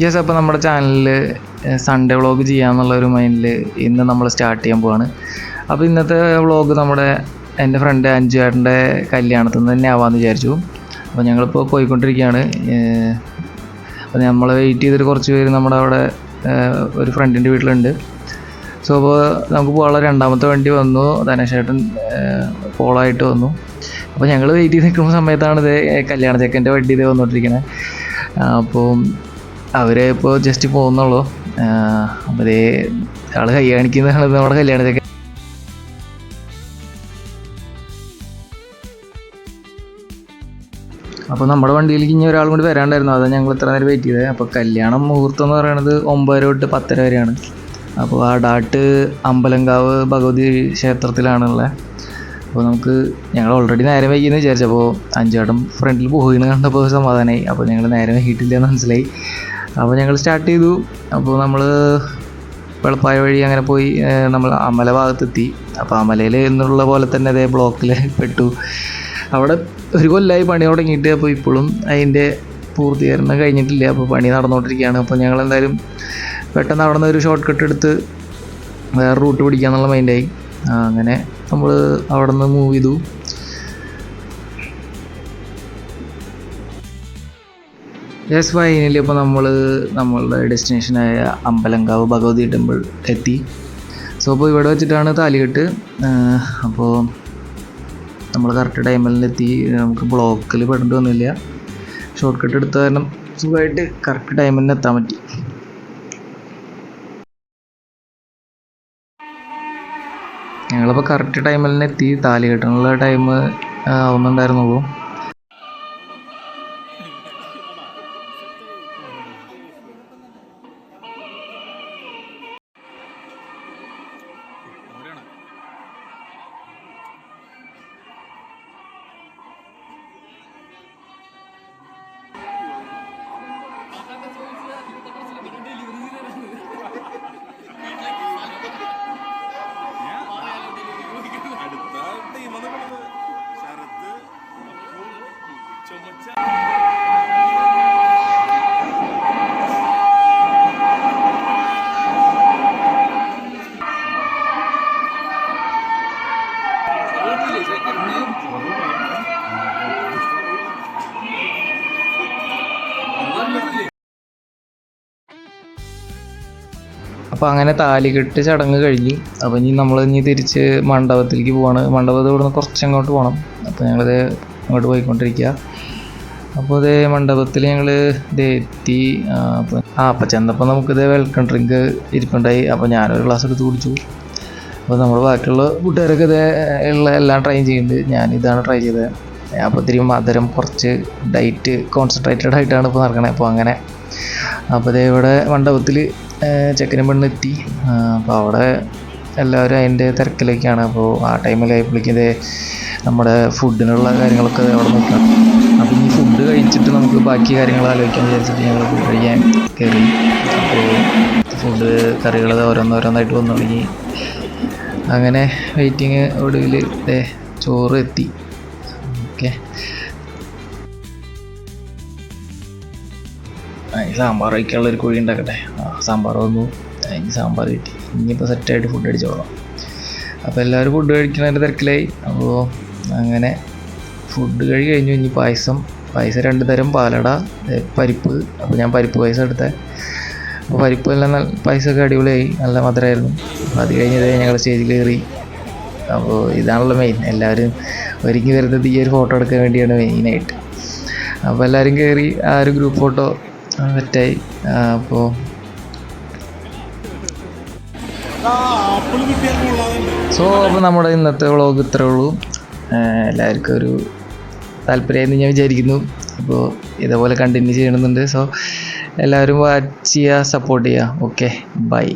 Just അപ്പോൾ നമ്മുടെ ചാനലിൽ സൺഡേ വ്ളോഗ് ചെയ്യാമെന്നുള്ളൊരു മൈൻഡിൽ ഇന്ന് നമ്മൾ സ്റ്റാർട്ട് ചെയ്യാൻ പോവാണ്. അപ്പോൾ ഇന്നത്തെ വ്ളോഗ് എൻ്റെ ഫ്രണ്ട് അഞ്ചു ചേട്ടൻ്റെ കല്യാണത്തിൽ നിന്ന് തന്നെ ആവാമെന്ന് വിചാരിച്ചു. അപ്പോൾ ഞങ്ങളിപ്പോൾ പോയിക്കൊണ്ടിരിക്കുകയാണ്. അപ്പോൾ നമ്മൾ വെയിറ്റ് ചെയ്തിട്ട് കുറച്ച് പേര് നമ്മുടെ അവിടെ ഒരു ഫ്രണ്ടിൻ്റെ വീട്ടിലുണ്ട്. സോ അപ്പോൾ നമുക്ക് പോകാനുള്ള രണ്ടാമത്തെ വണ്ടി വന്നു. ധനേശേട്ടൻ ഫോളായിട്ട് വന്നു. അപ്പോൾ ഞങ്ങൾ വെയിറ്റ് ചെയ്ത് നിൽക്കുന്ന സമയത്താണ് ഇത് കല്യാണ ചെക്കൻ്റെ വണ്ടി ഇത് വന്നുകൊണ്ടിരിക്കുന്നത്. അപ്പോൾ അവരെ ഇപ്പോൾ ജസ്റ്റ് പോകുന്നുള്ളൂ. അപ്പോൾ ഇതേ ആൾ കൈ കാണിക്കുന്നതാണ് നമ്മുടെ കല്യാണ ചെക്കൻ. അപ്പോൾ നമ്മുടെ വണ്ടിയിലേക്ക് ഇനി ഒരാൾ കൂടി വരാണ്ടായിരുന്നു. അതാണ് ഞങ്ങൾ ഇത്ര നേരം വെയിറ്റ് ചെയ്തത്. അപ്പോൾ കല്യാണം മുഹൂർത്തം എന്ന് പറയുന്നത് 9 തൊട്ട് 10 വരെയാണ്. അപ്പോൾ ആ ഡാട്ട് അമ്പലങ്കാവ് ഭഗവതി ക്ഷേത്രത്തിലാണുള്ളത്. അപ്പോൾ ഞങ്ങൾ ഓൾറെഡി നേരം വൈകിയെന്ന് വിചാരിച്ചപ്പോൾ അഞ്ചേട്ടൻ ഫ്രണ്ടിൽ പോയിന്ന് കണ്ടപ്പോൾ സമാധാനമായി. അപ്പോൾ ഞങ്ങൾ നേരം വൈകിട്ടില്ല എന്ന് മനസ്സിലായി. അപ്പോൾ ഞങ്ങൾ സ്റ്റാർട്ട് ചെയ്തു. അപ്പോൾ നമ്മൾ വെളുപ്പായ വഴി അങ്ങനെ പോയി നമ്മൾ അമല ഭാഗത്തെത്തി. അപ്പോൾ അമലയിൽ എന്നുള്ള പോലെ തന്നെ അതേ ബ്ലോക്കിൽ പെട്ടു. അവിടെ ഒരു കൊല്ലമായി പണി തുടങ്ങിയിട്ട്. അപ്പോൾ ഇപ്പോഴും അതിൻ്റെ പൂർത്തീകരണം കഴിഞ്ഞിട്ടില്ല. അപ്പോൾ പണി നടന്നുകൊണ്ടിരിക്കുകയാണ്. അപ്പോൾ ഞങ്ങൾ എന്തായാലും പെട്ടെന്ന് അവിടെ നിന്ന് ഒരു ഷോർട്ട് കട്ട് എടുത്ത് വേറെ റൂട്ട് പിടിക്കാന്നുള്ള മൈൻഡായി. അങ്ങനെ നമ്മൾ അവിടെ നിന്ന് മൂവ് ചെയ്തു. യെസ്, ഫൈനലി അപ്പോൾ നമ്മളുടെ ഡെസ്റ്റിനേഷനായ അമ്പലങ്കാവ് ഭഗവതി ടെമ്പിൾ എത്തി. സോ അപ്പോൾ ഇവിടെ വെച്ചിട്ടാണ് താലികെട്ട്. അപ്പോൾ നമ്മൾ കറക്റ്റ് ടൈമിലെത്തി. നമുക്ക് ബ്ലോക്കിൽ പെടേണ്ടി വന്നില്ല. ഷോർട്ട് കട്ട് എടുത്ത കാരണം സുഖമായിട്ട് കറക്റ്റ് ടൈമിന് എത്താൻ പറ്റി. ഞങ്ങളപ്പോൾ കറക്റ്റ് ടൈമിൽ തന്നെ എത്തി. താലി കെട്ടാനുള്ള ടൈം ആവുന്നുണ്ടായിരുന്നുള്ളൂ. അപ്പോൾ അങ്ങനെ താലികെട്ട് ചടങ്ങ് കഴിഞ്ഞു. അപ്പോൾ ഇനി തിരിച്ച് മണ്ഡപത്തിലേക്ക് പോവാണ്. മണ്ഡപത്തിൽ ഇവിടുന്ന് കുറച്ചങ്ങോട്ട് പോകണം. അപ്പോൾ ഞങ്ങളിത് അങ്ങോട്ട് പോയിക്കൊണ്ടിരിക്കുക. അപ്പോൾ ഇതേ മണ്ഡപത്തിൽ ഞങ്ങൾ എത്തി. അപ്പോൾ ചെന്നപ്പോൾ നമുക്കിത് വെൽക്കം ഡ്രിങ്ക് ഇരിപ്പുണ്ടായി. അപ്പോൾ ഞാനൊരു ഗ്ലാസ് എടുത്ത് കുടിച്ചു. അപ്പോൾ നമ്മൾ ബാക്കിയുള്ള കൂട്ടുകാരൊക്കെ എല്ലാം ട്രൈ ചെയ്യുന്നുണ്ട്. ഞാനിതാണ് ട്രൈ ചെയ്തത്. അപ്പോൾ ഇത്തിരി മധുരം കുറച്ച് ഡയറ്റ് കോൺസെൻട്രേറ്റഡ് ആയിട്ടാണ് ഇപ്പോൾ നടക്കണത്. അപ്പോൾ അങ്ങനെ അപ്പോൾ ഇതേ ഇവിടെ മണ്ഡപത്തിൽ ചെക്കനും പെണ്ണെത്തി. അപ്പോൾ അവിടെ എല്ലാവരും അതിൻ്റെ തിരക്കിലേക്കാണ്. അപ്പോൾ ആ ടൈമിലായപ്പോഴേക്കും നമ്മുടെ ഫുഡിനുള്ള കാര്യങ്ങളൊക്കെ അവിടെ നോക്കണം. അപ്പോൾ ഈ ഫുഡ് കഴിച്ചിട്ട് നമുക്ക് ബാക്കി കാര്യങ്ങൾ ആലോചിക്കാൻ വിചാരിച്ചിട്ട് ഞങ്ങൾ ഫുഡ് കഴിക്കാൻ കയറി. അപ്പോൾ ഫുഡ് കറികൾ ഓരോന്നോരോന്നായിട്ട് വന്നു തുടങ്ങി. അങ്ങനെ വെയിറ്റിങ് ഒടുവിൽ ചോറ് എത്തി. ഓക്കെ, സാമ്പാർ കഴിക്കാനുള്ളൊരു കുഴി ഉണ്ടാക്കട്ടെ. സാമ്പാർ വന്നു. അതിന് സാമ്പാർ കിട്ടി. ഇനിയിപ്പോൾ സെറ്റായിട്ട് ഫുഡ് അടിച്ചോളാം. അപ്പോൾ എല്ലാവരും ഫുഡ് കഴിക്കുന്നതിൻ്റെ തിരക്കിലായി. അപ്പോൾ അങ്ങനെ ഫുഡ് കഴിഞ്ഞു. ഇനി പായസം 2 തരം, പാലട, പരിപ്പ്. അപ്പോൾ ഞാൻ പരിപ്പ് പായസം എടുത്തത്. അപ്പോൾ പരിപ്പ് എല്ലാം പായസമൊക്കെ അടിപൊളിയായി, നല്ല മധുരമായിരുന്നു. അപ്പോൾ അത് കഴിഞ്ഞത് ഞങ്ങൾ സ്റ്റേജിൽ കയറി. അപ്പോൾ ഇതാണല്ലോ മെയിൻ. എല്ലാവരും ഒരുങ്ങി വരുന്നത് ഈ ഒരു ഫോട്ടോ എടുക്കാൻ വേണ്ടിയാണ് മെയിനായിട്ട്. അപ്പോൾ എല്ലാവരും കയറി ആ ഒരു ഗ്രൂപ്പ് ഫോട്ടോ സെറ്റായി. അപ്പോൾ നമ്മുടെ ഇന്നത്തെ വ്ളോഗ് ഇത്രേ ഉള്ളൂ. എല്ലാവർക്കും ഒരു താല്പര്യമായെന്ന് ഞാൻ വിചാരിക്കുന്നു. അപ്പോൾ ഇതേപോലെ കണ്ടിന്യൂ ചെയ്യണമെന്നുണ്ട്. സോ എല്ലാവരും വാച്ച് ചെയ്യുക, സപ്പോർട്ട് ചെയ്യുക. Okay, by.